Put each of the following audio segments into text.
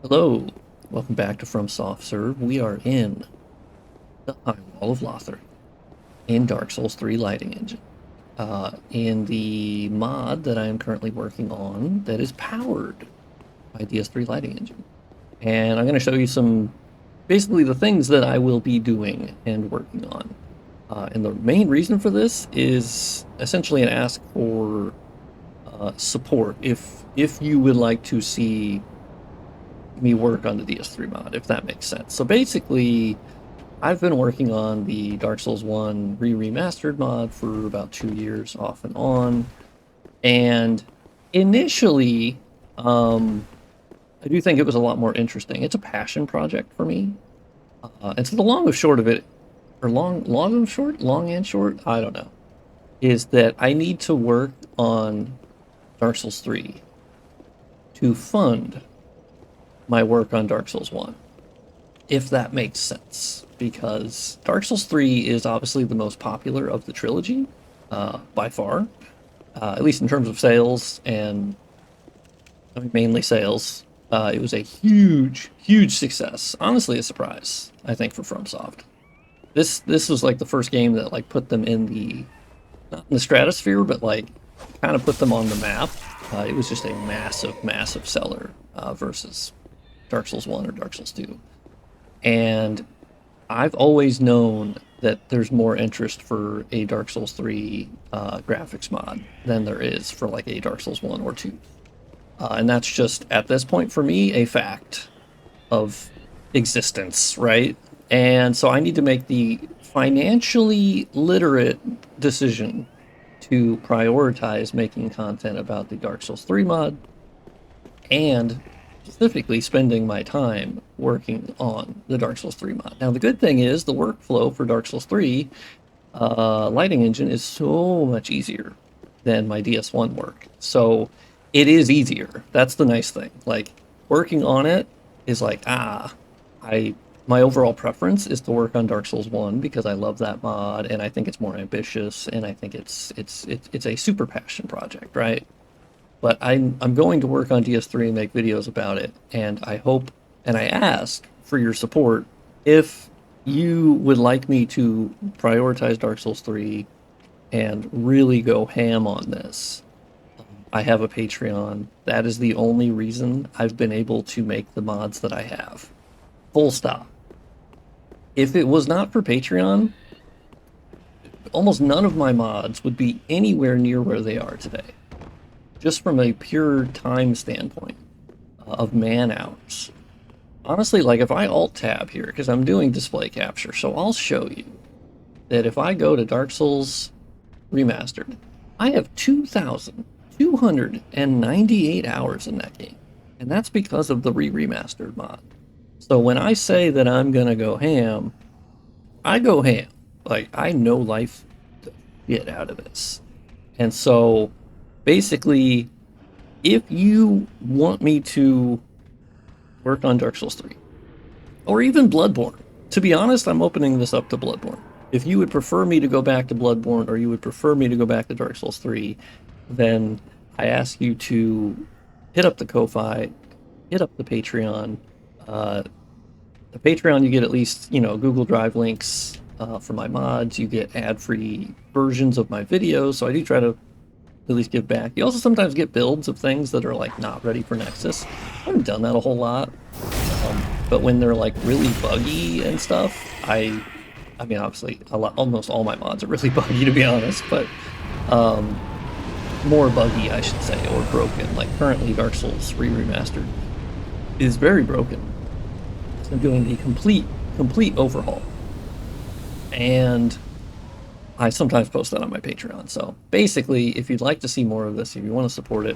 Hello, welcome back to FromSoftServe. We are in the High Wall of Lothar in Dark Souls 3 Lighting Engine. In the mod that I am currently working on that is powered by DS3 Lighting Engine. And I'm going to show you basically the things that I will be doing and working on. And the main reason for this is essentially an ask for support. If you would like to see me work on the DS3 mod, if that makes sense. So basically, I've been working on the Dark Souls 1 Re-Remastered mod for about 2 years off and on. And initially, I do think it was a lot more interesting. It's a passion project for me. And so the long and short of it, or long and short, I don't know, is that I need to work on Dark Souls 3 to fund my work on Dark Souls 1, if that makes sense, because Dark Souls 3 is obviously the most popular of the trilogy, by far, at least in terms of sales, and I mean, mainly sales. It was a huge success. Honestly, a surprise, I think, for FromSoft. This was like the first game that like put them in the, not in the stratosphere, but like kind of put them on the map. It was just a massive seller versus Dark Souls 1 or Dark Souls 2. And I've always known that there's more interest for a Dark Souls 3 graphics mod than there is for like a Dark Souls 1 or 2. And that's just, at this point for me, a fact of existence, right? And so I need to make the financially literate decision to prioritize making content about the Dark Souls 3 mod and specifically spending my time working on the Dark Souls 3 mod. Now, the good thing is the workflow for Dark Souls 3 Lighting Engine is so much easier than my DS1 work. So it is easier. That's the nice thing. Like, working on it is like, my overall preference is to work on Dark Souls 1 because I love that mod and I think it's more ambitious and I think it's a super passion project, right? But I'm going to work on DS3 and make videos about it, and I hope and I ask for your support if you would like me to prioritize Dark Souls 3 and really go ham on this. I have a Patreon. That is the only reason I've been able to make the mods that I have. Full stop. If it was not for Patreon, almost none of my mods would be anywhere near where they are today. Just from a pure time standpoint of man hours. Honestly, like if I alt tab here, because I'm doing display capture, so I'll show you that if I go to Dark Souls Remastered, I have 2,298 hours in that game. And that's because of the Re-Remastered mod. So when I say that I'm gonna go ham, I go ham. Like, I know life to get out of this. And so basically, if you want me to work on Dark Souls 3, or even Bloodborne, to be honest, I'm opening this up to Bloodborne. If you would prefer me to go back to Bloodborne, or you would prefer me to go back to Dark Souls 3, then I ask you to hit up the Ko-Fi, hit up the Patreon. The Patreon, you get at least, Google Drive links for my mods. You get ad-free versions of my videos, so I do try to at least give back. You also sometimes get builds of things that are like not ready for Nexus. I haven't done that a whole lot, but when they're like really buggy and stuff, I mean obviously almost all my mods are really buggy to be honest, but more buggy I should say, or broken. Like currently Dark Souls Re-Remastered is very broken. So I'm doing the complete overhaul, and I sometimes post that on my Patreon. So basically, if you'd like to see more of this, if you want to support it,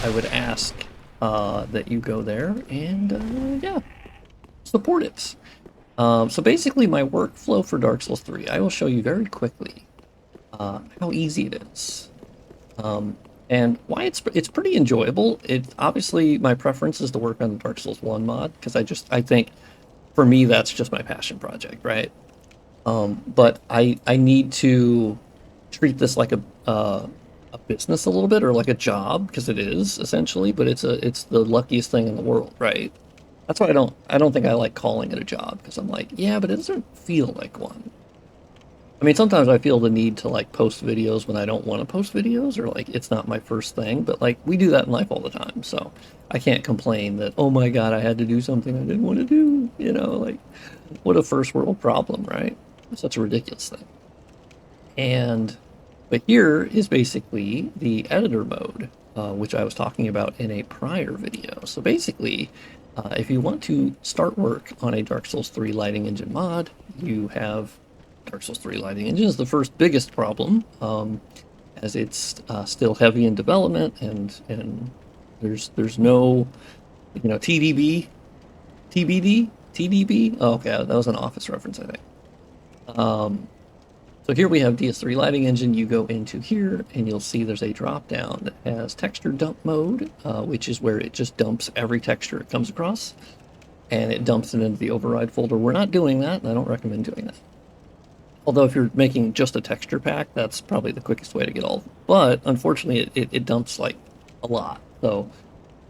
I would ask that you go there and, yeah, support it. So basically, my workflow for Dark Souls 3, I will show you very quickly how easy it is. And why it's pretty enjoyable. Obviously, my preference is to work on the Dark Souls 1 mod, because I think, for me, that's just my passion project, right? But I need to treat this like a a business a little bit, or like a job, because it is essentially, but it's the luckiest thing in the world, right? That's why I don't think I like calling it a job, because I'm like, yeah, but it doesn't feel like one. I mean, sometimes I feel the need to like post videos when I don't want to post videos, or like it's not my first thing, but like we do that in life all the time, so I can't complain that, oh my God, I had to do something I didn't want to do, like what a first world problem, right? It's such a ridiculous thing. But here is basically the editor mode, which I was talking about in a prior video. So basically, if you want to start work on a Dark Souls 3 lighting engine mod, you have Dark Souls 3 lighting engine is the first biggest problem, as it's still heavy in development, and there's no, TDB, TBD, TDB. Oh, okay, that was an Office reference, I think. So here we have DS3 Lighting Engine. You go into here and you'll see there's a drop down that has texture dump mode, which is where it just dumps every texture it comes across, and it dumps it into the override folder. We're not doing that, and I don't recommend doing that. Although if you're making just a texture pack, that's probably the quickest way to get all of them. But unfortunately, it dumps like a lot. So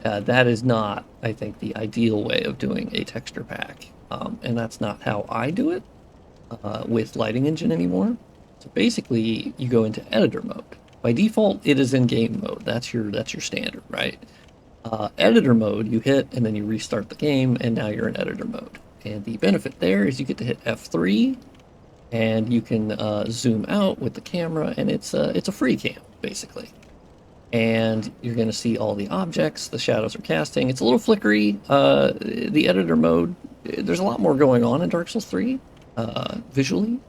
that is not, I think, the ideal way of doing a texture pack. And that's not how I do it with Lighting Engine anymore. So basically, you go into editor mode. By default, it is in game mode. That's your standard, right? Editor mode, you hit and then you restart the game, and now you're in editor mode. And the benefit there is you get to hit F3, and you can zoom out with the camera, and it's a free cam basically. And you're going to see all the objects, the shadows are casting. It's a little flickery. The editor mode, there's a lot more going on in Dark Souls 3 visually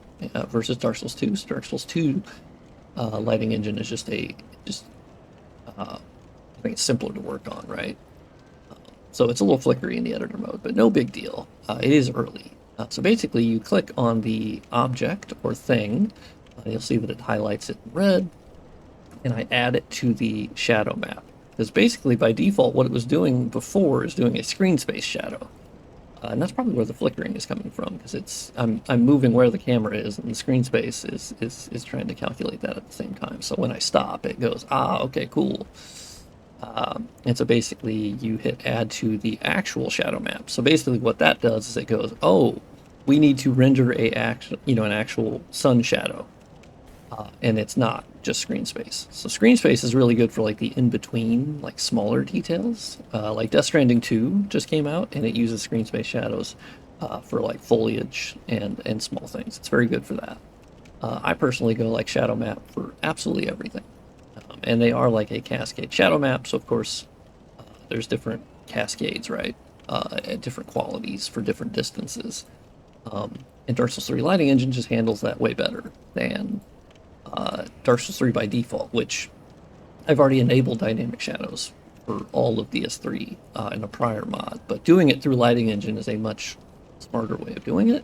versus Dark Souls 2. So Dark Souls 2 lighting engine is just I think it's simpler to work on, right? So it's a little flickery in the editor mode, but no big deal. It is early. So basically, you click on the object or thing, you'll see that it highlights it in red, and I add it to the shadow map. Because basically, by default, what it was doing before is doing a screen space shadow. And that's probably where the flickering is coming from, because I'm moving where the camera is, and the screen space is trying to calculate that at the same time. So when I stop, it goes, okay, cool. And so basically you hit add to the actual shadow map. So basically what that does is it goes, oh, we need to render an actual sun shadow. And it's not just screen space. So screen space is really good for like the in-between, like smaller details. Like Death Stranding 2 just came out, and it uses screen space shadows for like foliage and small things. It's very good for that. I personally go like shadow map for absolutely everything. And they are like a cascade shadow map, so of course there's different cascades, right? At different qualities for different distances. And Dark Souls 3 Lighting Engine just handles that way better than Dark Souls 3 by default, which I've already enabled dynamic shadows for all of DS3 in a prior mod. But doing it through Lighting Engine is a much smarter way of doing it,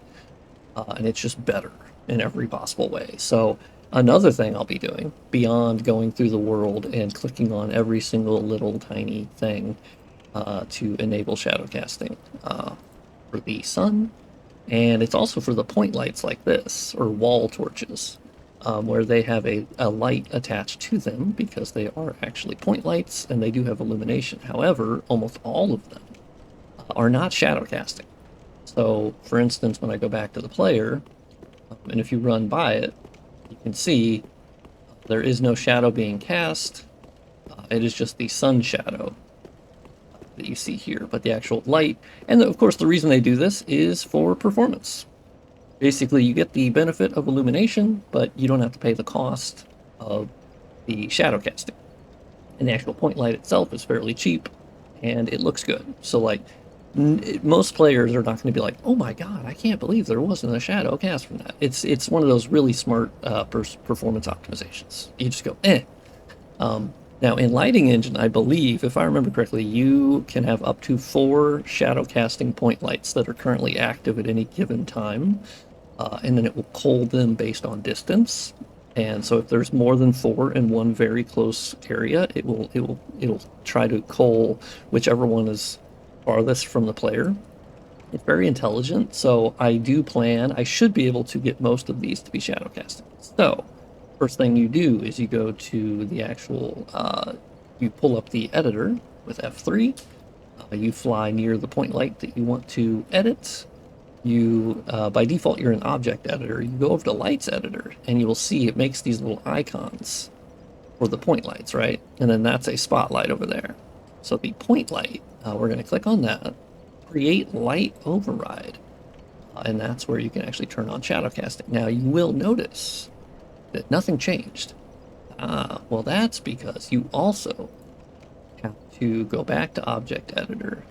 and it's just better in every possible way. So another thing I'll be doing, beyond going through the world and clicking on every single little tiny thing to enable shadow casting for the sun, and it's also for the point lights like this, or wall torches, where they have a light attached to them, because they are actually point lights and they do have illumination. However, almost all of them are not shadow casting. So, for instance, when I go back to the player, and if you run by it, you can see there is no shadow being cast. It is just the sun shadow that you see here, but the actual light. And of course, the reason they do this is for performance. Basically, you get the benefit of illumination, but you don't have to pay the cost of the shadow casting. And the actual point light itself is fairly cheap, and it looks good. So, like, most players are not going to be like, oh my god, I can't believe there wasn't a shadow cast from that. It's one of those really smart performance optimizations. You just go, eh. Now, in Lighting Engine, I believe, if I remember correctly, you can have up to 4 shadow casting point lights that are currently active at any given time, and then it will cull them based on distance. And so if there's more than 4 in one very close area, it'll try to cull whichever one is farthest from the player. It's very intelligent, so I should be able to get most of these to be shadow casting. So First thing you do is you go to the actual, you pull up the editor with F3, you fly near the point light that you want to edit. You, by default, you're an object editor. You go over to lights editor and you will see it makes these little icons for the point lights, right? And then that's a spotlight over there. So the point light, we're going to click on that, create light override, and that's where you can actually turn on shadow casting. Now you will notice that nothing changed. Well, that's because you also have to go back to object editor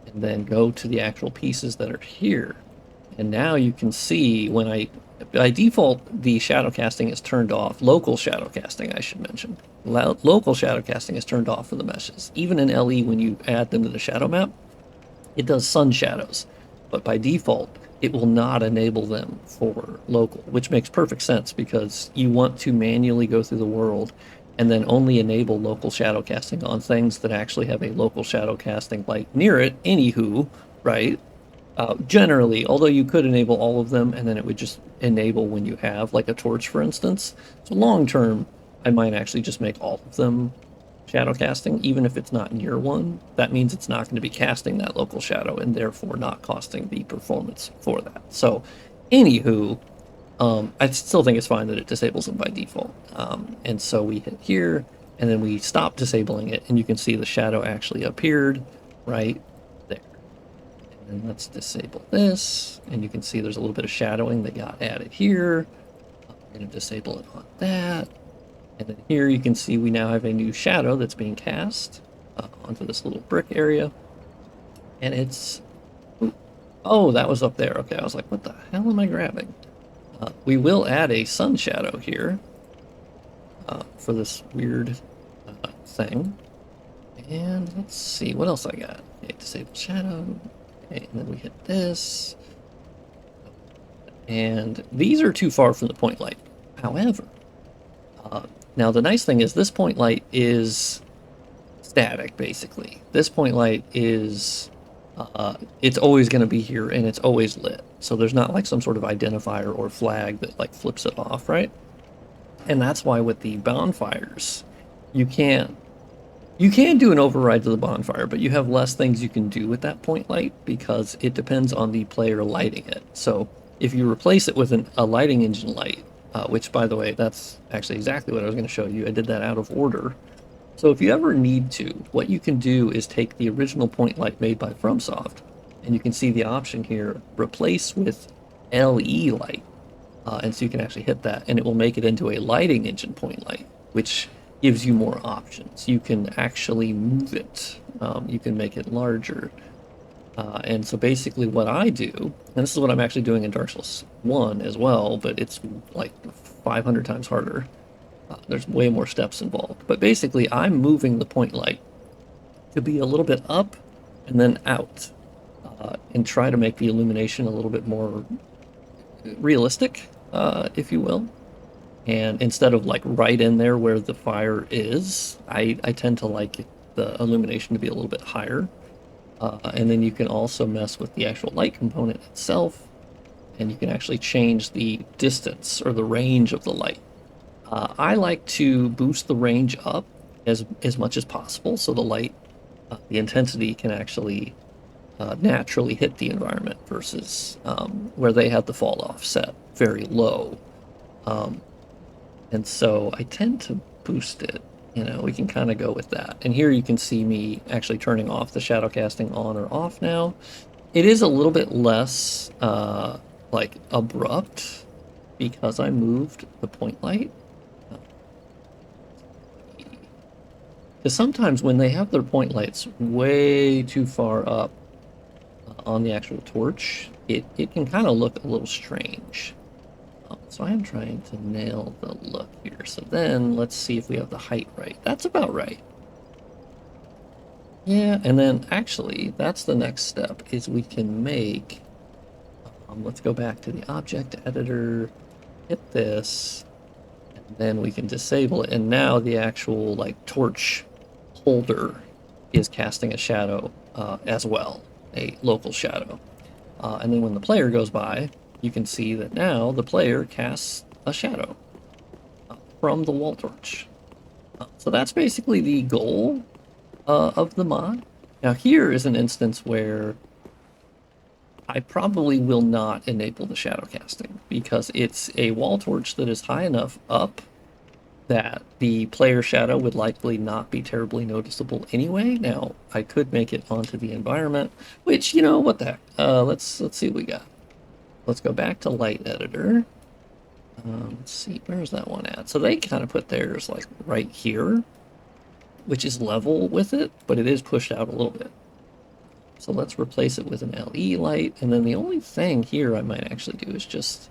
and then go to the actual pieces that are here. And now you can see when by default, the shadow casting is turned off. Local shadow casting, I should mention. Local shadow casting is turned off for the meshes. Even in LE, when you add them to the shadow map, it does sun shadows. But by default, it will not enable them for local, which makes perfect sense because you want to manually go through the world and then only enable local shadow casting on things that actually have a local shadow casting light near it, anywho, right? Generally, although you could enable all of them and then it would just enable when you have like a torch, for instance. So long term, I might actually just make all of them shadow casting, even if it's not near one. That means it's not going to be casting that local shadow and therefore not costing the performance for that. So anywho, I still think it's fine that it disables them by default. And so we hit here and then we stop disabling it and you can see the shadow actually appeared right there. And then let's disable this and you can see there's a little bit of shadowing that got added here. I'm going to disable it on that. And then here you can see we now have a new shadow that's being cast onto this little brick area. And it's... Oh, that was up there. Okay, I was like, what the hell am I grabbing? We will add a sun shadow here for this weird thing. And let's see, what else I got? Okay, disable shadow. Okay, and then we hit this. And these are too far from the point light. However, now the nice thing is this point light is static, basically. This point light is, it's always going to be here and it's always lit. So there's not like some sort of identifier or flag that like flips it off, right? And that's why with the bonfires, you can do an override to the bonfire, but you have less things you can do with that point light because it depends on the player lighting it. So if you replace it with a lighting engine light, which, by the way, that's actually exactly what I was going to show you. I did that out of order. So if you ever need to, what you can do is take the original point light made by FromSoft, and you can see the option here, replace with LE light. And so you can actually hit that, and it will make it into a lighting engine point light, which gives you more options. You can actually move it. You can make it larger. And so basically what I do, and this is what I'm actually doing in Dark Souls 1 as well, but it's like 500 times harder. There's way more steps involved. But basically I'm moving the point light to be a little bit up and then out, and try to make the illumination a little bit more realistic, if you will. And instead of like right in there where the fire is, I tend to like the illumination to be a little bit higher. And then you can also mess with the actual light component itself, and you can actually change the distance or the range of the light. I like to boost the range up as much as possible so the light, the intensity can actually naturally hit the environment versus where they have the fall off set very low. And so I tend to boost it. You know, we can kind of go with that. And here you can see me actually turning off the shadow casting on or off now. It is a little bit less like abrupt because I moved the point light. Because sometimes when they have their point lights way too far up on the actual torch, it can kind of look a little strange. So I'm trying to nail the look here. So then let's see if we have the height right. That's about right. Yeah, and then actually that's the next step is we can make, let's go back to the object editor, hit this, and then we can disable it. And now the actual like torch holder is casting a shadow as well, a local shadow. And then when the player goes by, you can see that now the player casts a shadow. from the wall torch. So that's basically the goal of the mod. Now here is an instance where I probably will not enable the shadow casting because it's a wall torch that is high enough up that the player shadow would likely not be terribly noticeable anyway. Now, I could make it onto the environment, which, you know, what the heck. Let's see what we got. Let's go back to Light Editor. Let's see, where's that one at? So they kind of put theirs like right here, which is level with it, but it is pushed out a little bit. So let's replace it with an LE light, and then the only thing here I might actually do is just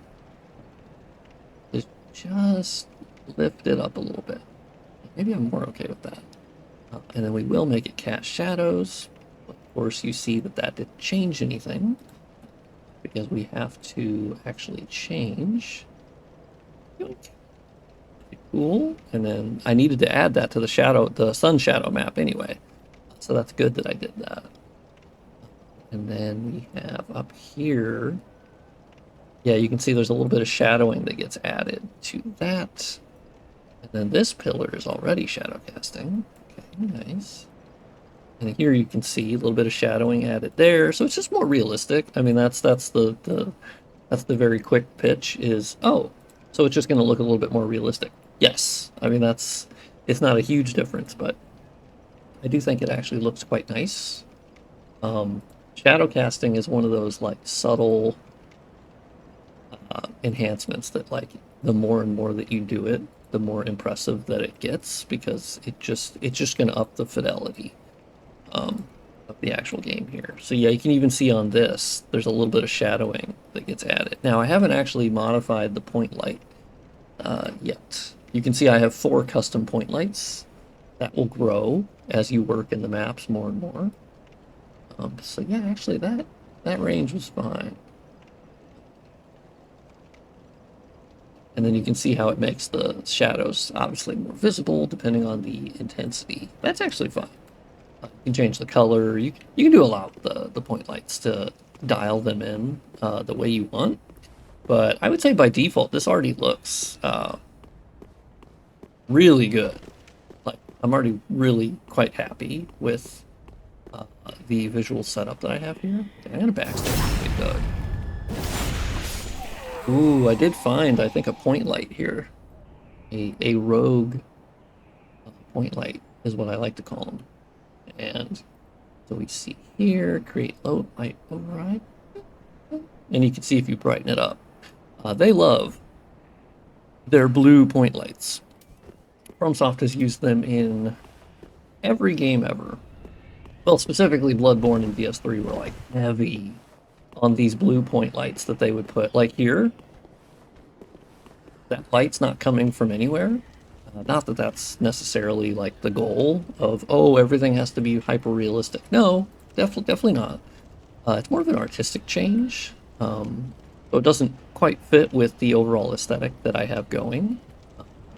lift it up a little bit. Maybe I'm more okay with that. And then we will make it cast shadows. Of course, you see that that didn't change anything because we have to actually change. Cool. And then I needed to add that to the sun shadow map anyway. So that's good that I did that. And then we have up here, yeah, you can see there's a little bit of shadowing that gets added to that. And then this pillar is already shadow casting. Okay, nice. And here you can see a little bit of shadowing added there, so it's just more realistic. I mean, that's the very quick pitch is, oh, so it's just going to look a little bit more realistic. Yes, I mean it's not a huge difference, but I do think it actually looks quite nice. Shadow casting is one of those like subtle enhancements that like the more and more that you do it, the more impressive that it gets, because it's just going to up the fidelity of the actual game here. So yeah, you can even see on this, there's a little bit of shadowing that gets added. Now I haven't actually modified the point light yet. You can see I have 4 custom point lights that will grow as you work in the maps more and more. So yeah, actually that range was fine. And then you can see how it makes the shadows obviously more visible depending on the intensity. That's actually fine. You can change the color. You can do a lot with the point lights to dial them in the way you want. But I would say by default, this already looks really good. Like, I'm already really quite happy with the visual setup that I have here. I'm gonna backstab Big Doug. Ooh, I did find, I think, a point light here. A rogue point light is what I like to call them. And so we see here, create low light override. And you can see if you brighten it up. They love their blue point lights. FromSoft has used them in every game ever. Well, specifically Bloodborne and DS3 were like heavy on these blue point lights that they would put. Like here, that light's not coming from anywhere. Not that that's necessarily like the goal of, oh, everything has to be hyper realistic. No, definitely not. It's more of an artistic change. So it doesn't quite fit with the overall aesthetic that I have going.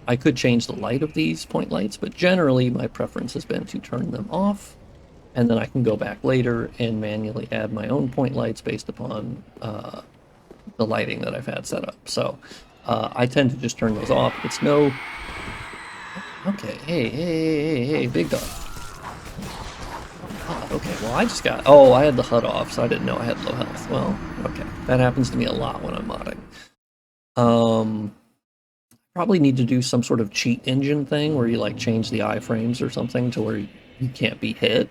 I could change the light of these point lights, but generally my preference has been to turn them off, and then I can go back later and manually add my own point lights based upon the lighting that I've had set up. So I tend to just turn those off. It's no... Okay, hey, big dog. Okay, well I just got... Oh, I had the HUD off, so I didn't know I had low health. Well, okay. That happens to me a lot when I'm modding. Probably need to do some sort of cheat engine thing where you like change the iframes or something to where you can't be hit.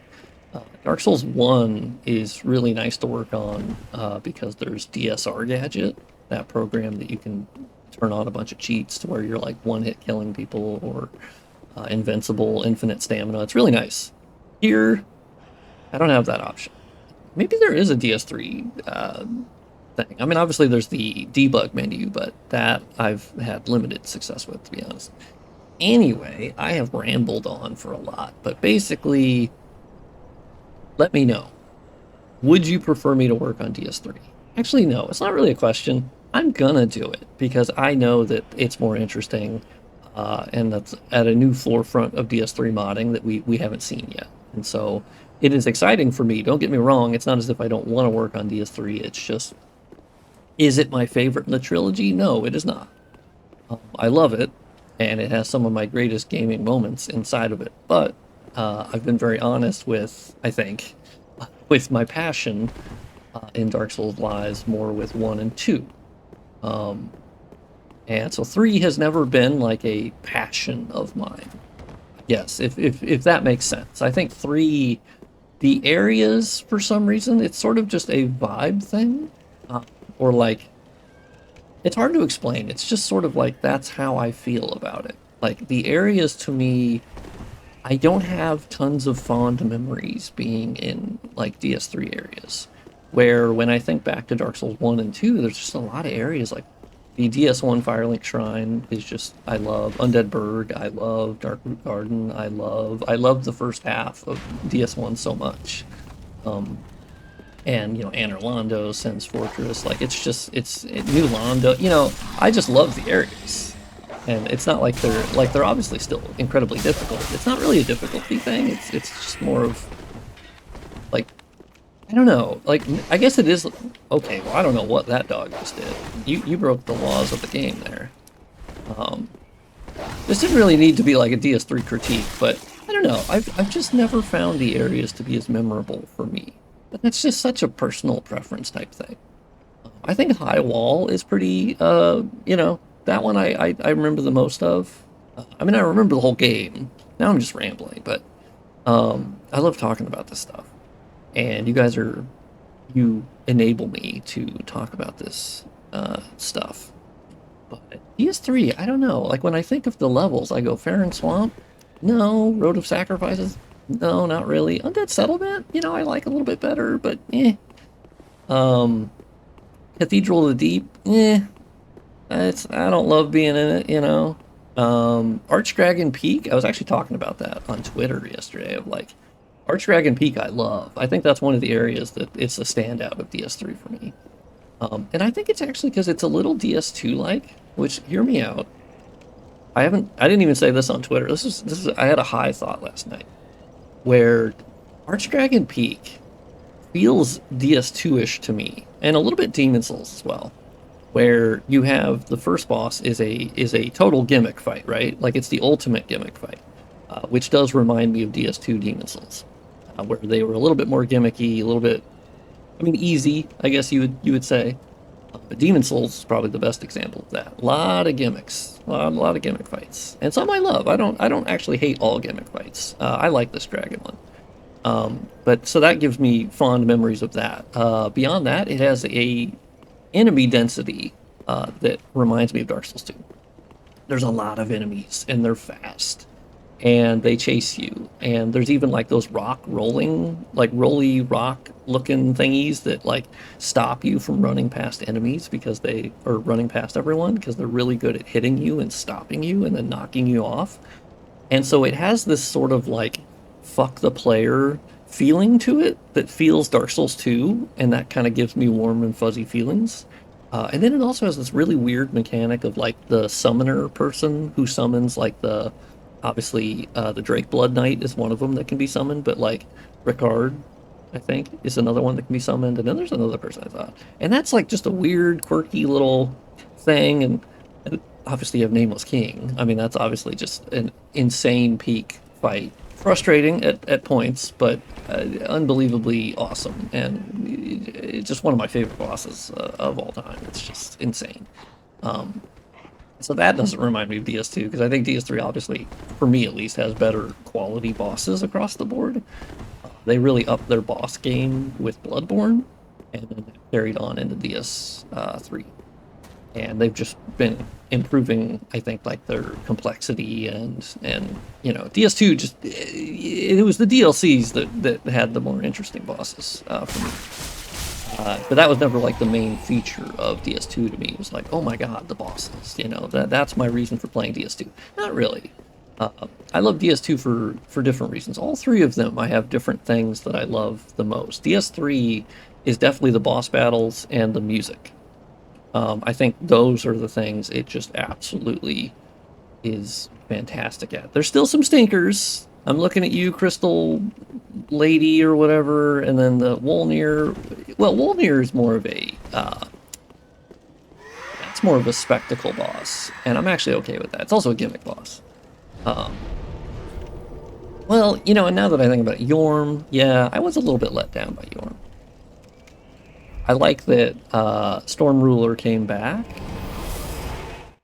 Dark Souls 1 is really nice to work on because there's DSR Gadget, that program that you can turn on a bunch of cheats to where you're like one-hit killing people or invincible, infinite stamina. It's really nice. Here, I don't have that option. Maybe there is a DS3 thing. I mean, obviously there's the debug menu, but that I've had limited success with, to be honest. Anyway, I have rambled on for a lot, but basically, let me know. Would you prefer me to work on DS3? Actually, no, it's not really a question. I'm gonna do it because I know that it's more interesting and that's at a new forefront of DS3 modding that we haven't seen yet. And so it is exciting for me. Don't get me wrong. It's not as if I don't want to work on DS3. It's just, is it my favorite in the trilogy? No, it is not. I love it. and it has some of my greatest gaming moments inside of it. But I've been very honest with, I think, with my passion in Dark Souls lies more with 1 and 2. And so 3 has never been like a passion of mine. Yes, if that makes sense. I think 3, the areas, for some reason, it's sort of just a vibe thing. Or like, it's hard to explain. It's just sort of like, that's how I feel about it. Like, the areas to me, I don't have tons of fond memories being in, like, DS3 areas. Where when I think back to Dark Souls 1 and 2, there's just a lot of areas, like, the DS1 Firelink Shrine is just, I love. Undead Burg, I love. Darkroot Garden, I love the first half of DS1 so much. And, you know, Anor Londo, Sen's Fortress, like, it's New Londo, you know, I just love the areas. And it's not like they're obviously still incredibly difficult. It's not really a difficulty thing, it's just more of, like, I don't know, like, I guess it is, okay, well, I don't know what that dog just did. You broke the laws of the game there. This didn't really need to be like a DS3 critique, but I don't know, I've just never found the areas to be as memorable for me. But that's just such a personal preference type thing. I think High Wall is pretty, you know, that one I remember the most of. I mean, I remember the whole game. Now I'm just rambling, but I love talking about this stuff. And you enable me to talk about this stuff. But DS3, I don't know. Like, when I think of the levels, I go Farron Swamp? No. Road of Sacrifices? No, not really. Undead Settlement? You know, I like a little bit better, but eh. Cathedral of the Deep? Eh. I don't love being in it, you know. Archdragon Peak? I was actually talking about that on Twitter yesterday, of like, Archdragon Peak I love. I think that's one of the areas that it's a standout of DS3 for me. And I think it's actually because it's a little DS2-like, which, hear me out. I didn't even say this on Twitter. I had a high thought last night, where Archdragon Peak feels DS2-ish to me, and a little bit Demon Souls as well, where you have the first boss is a total gimmick fight, right? Like, it's the ultimate gimmick fight, which does remind me of DS2 Demon Souls, where they were a little bit more gimmicky, a little bit, I mean, easy, I guess you would say. But Demon Souls is probably the best example of that. A lot of gimmicks, a lot of gimmick fights, and some I love. I don't actually hate all gimmick fights. I like this dragon one. But so that gives me fond memories of that. Beyond that, it has a enemy density that reminds me of Dark Souls 2. There's a lot of enemies, and they're fast, and they chase you, and there's even like those rolly rock looking thingies that like stop you from running past enemies or running past everyone, because they're really good at hitting you and stopping you and then knocking you off. And so it has this sort of like fuck the player feeling to it that feels Dark Souls 2, and that kind of gives me warm and fuzzy feelings. And then it also has this really weird mechanic of like the summoner person who summons like obviously the Drake Blood Knight is one of them that can be summoned, but like Ricard, I think, is another one that can be summoned, and then there's another person I thought. And that's like just a weird, quirky little thing, and obviously you have Nameless King. I mean, that's obviously just an insane peak fight. Frustrating at points, but unbelievably awesome, and it's just one of my favorite bosses of all time. It's just insane. So that doesn't remind me of DS2, because I think DS3 obviously, for me at least, has better quality bosses across the board. They really upped their boss game with Bloodborne, and then carried on into DS3. And they've just been improving, I think, like their complexity and you know, DS2 just, it was the DLCs that had the more interesting bosses for me. But that was never like the main feature of DS2 to me. It was like, oh my god, the bosses, you know, that's my reason for playing DS2. Not really. I love DS2 for different reasons. All three of them, I have different things that I love the most. DS3 is definitely the boss battles and the music. I think those are the things it just absolutely is fantastic at. There's still some stinkers. I'm looking at you, Crystal Lady or whatever, and then the Wolnir. Well, Wolnir is more of a that's more of a spectacle boss, and I'm actually okay with that. It's also a gimmick boss. Well, you know, and now that I think about it, Yorm, yeah, I was a little bit let down by Yorm. I like that Storm Ruler came back,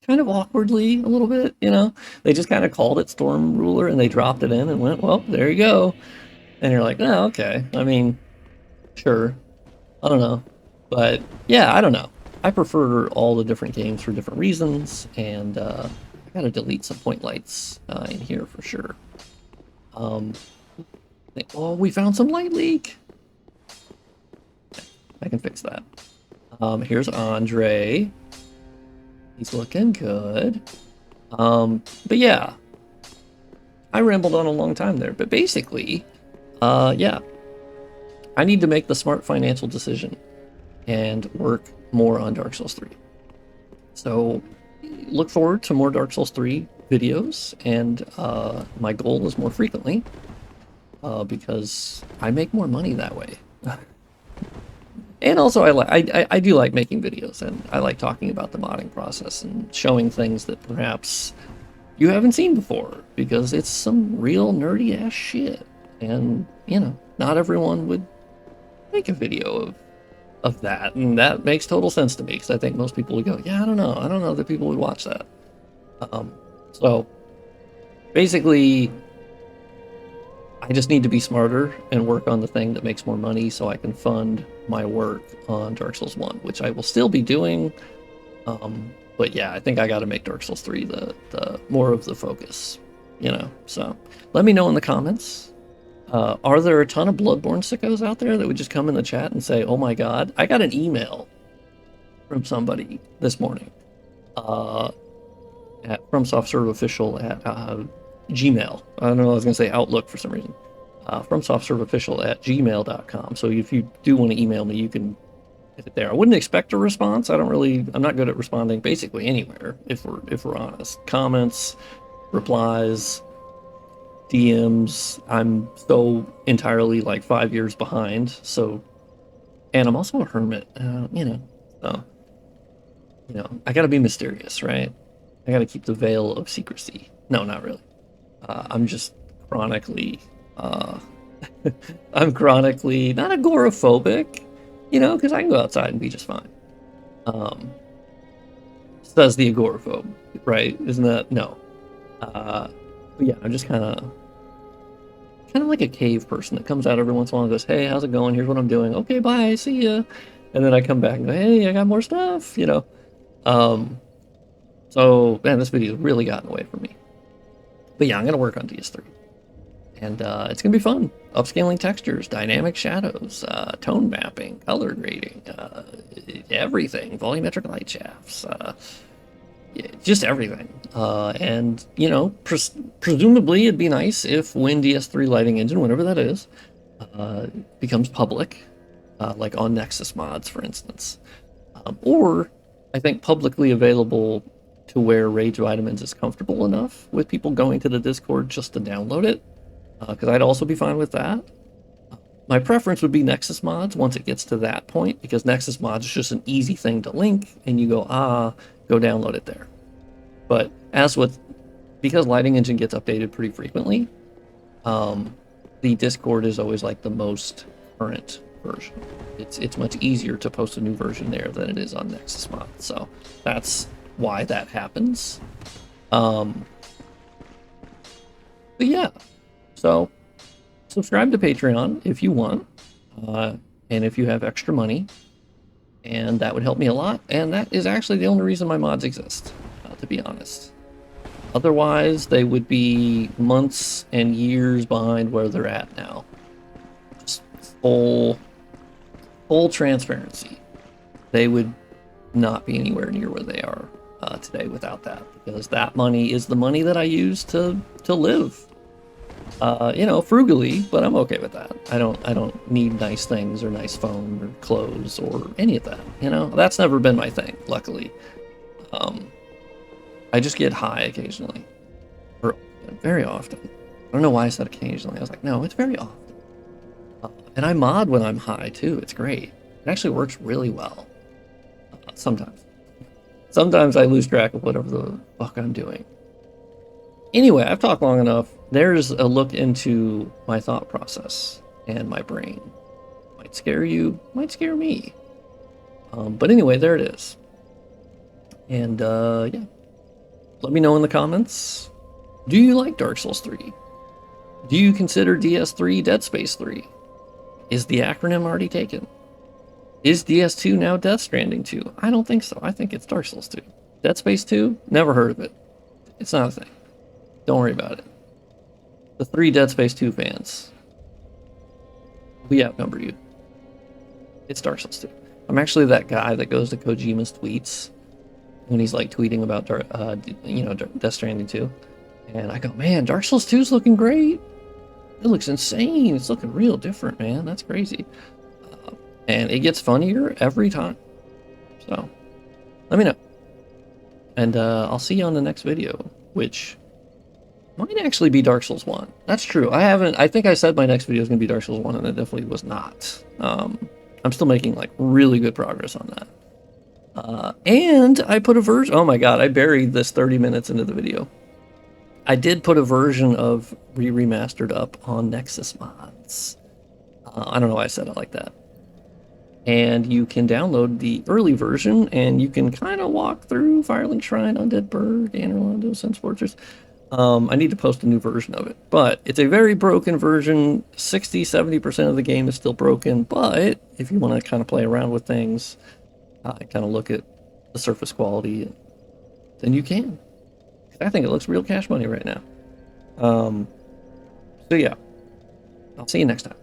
kind of awkwardly a little bit, you know? They just kind of called it Storm Ruler, and they dropped it in and went, well, there you go. And you're like, oh, okay. I mean, sure. I don't know. But, yeah, I don't know. I prefer all the different games for different reasons, and I gotta delete some point lights in here for sure. Oh, we found some light leak. I can fix that. Here's Andre. He's looking good. But yeah, I rambled on a long time there. But basically, yeah, I need to make the smart financial decision and work more on Dark Souls 3. So look forward to more Dark Souls 3 videos, and my goal is more frequently, because I make more money that way. And also, I do like making videos, and I like talking about the modding process and showing things that perhaps you haven't seen before, because it's some real nerdy ass shit. And, you know, not everyone would make a video of that, and that makes total sense to me, because I think most people would go, yeah, I don't know that people would watch that. So basically, I just need to be smarter and work on the thing that makes more money so I can fund my work on Dark Souls 1, which I will still be doing. But yeah, I think I got to make Dark Souls 3 the more of the focus, you know? So let me know in the comments. Are there a ton of Bloodborne sickos out there that would just come in the chat and say, oh my god? I got an email from somebody this morning at fromsoftserve official at Gmail. I don't know, I was going to say Outlook for some reason. fromsoftserveofficial at gmail.com. So if you do want to email me, you can hit it there. I wouldn't expect a response. I'm not good at responding basically anywhere, if we're honest. Comments, replies, DMs. I'm so entirely like 5 years behind. So, and I'm also a hermit, you know, so, you know, I gotta be mysterious, right? I gotta keep the veil of secrecy. No, not really. I'm just chronically, I'm chronically not agoraphobic, you know, because I can go outside and be just fine. Says the agoraphobe, right? Isn't that? No. But yeah, I'm just kind of like a cave person that comes out every once in a while and goes, hey, how's it going? Here's what I'm doing. Okay, bye, see ya. And then I come back and go, hey, I got more stuff, you know. So, man, this video's really gotten away from me. But yeah, I'm going to work on DS3. And it's going to be fun. Upscaling textures, dynamic shadows, tone mapping, color grading, everything. Volumetric light shafts, yeah, just everything. And, you know, presumably it'd be nice if when DS3LightingEngine, whenever that is, becomes public, like on Nexus mods, for instance. Or, I think, publicly available to where Rage Vitamins is comfortable enough with people going to the Discord just to download it, because I'd also be fine with that. My preference would be Nexus mods once it gets to that point, because Nexus mods is just an easy thing to link, and you go, go download it there. But because Lighting Engine gets updated pretty frequently, the Discord is always like the most current version. It's much easier to post a new version there than it is on Nexus mod, so that's why that happens. But yeah, so subscribe to Patreon if you want, and if you have extra money, and that would help me a lot. And that is actually the only reason my mods exist, to be honest. Otherwise, they would be months and years behind where they're at now. Just full transparency. They would not be anywhere near where they are today without that, because that money is the money that I use to live. You know, frugally, but I'm okay with that. I don't need nice things or nice phone or clothes or any of that. You know, that's never been my thing, luckily. I just get high occasionally, or very often. I don't know why I said occasionally. I was like, no, it's very often. And I mod when I'm high too. It's great. It actually works really well. Sometimes. Sometimes I lose track of whatever the fuck I'm doing. Anyway, I've talked long enough. There's a look into my thought process and my brain. Might scare you, might scare me. But anyway, there it is. And yeah, let me know in the comments. Do you like Dark Souls 3? Do you consider DS3 Dead Space 3? Is the acronym already taken? Is DS2 now Death Stranding 2? I don't think so. I think it's Dark Souls 2. Dead Space 2? Never heard of it. It's not a thing. Don't worry about it. The 3 Dead Space 2 fans, we outnumber you. It's Dark Souls 2. I'm actually that guy that goes to Kojima's tweets when he's like tweeting about Death Stranding 2. And I go, man, Dark Souls 2 is looking great. It looks insane. It's looking real different, man. That's crazy. And it gets funnier every time. So, let me know. And I'll see you on the next video, which might actually be Dark Souls 1. That's true. I think I said my next video is going to be Dark Souls 1, and it definitely was not. I'm still making, like, really good progress on that. And I put a version... Oh my god, I buried this 30 minutes into the video. I did put a version of Re-Remastered up on Nexus Mods. I don't know why I said it like that. And you can download the early version, and you can kind of walk through Firelink Shrine, Undead Burg, Anor Londo, Sense Fortress. I need to post a new version of it, but it's a very broken version. 60-70% of the game is still broken, but if you want to kind of play around with things, kind of look at the surface quality, then you can. I think it looks real cash money right now. So yeah, I'll see you next time.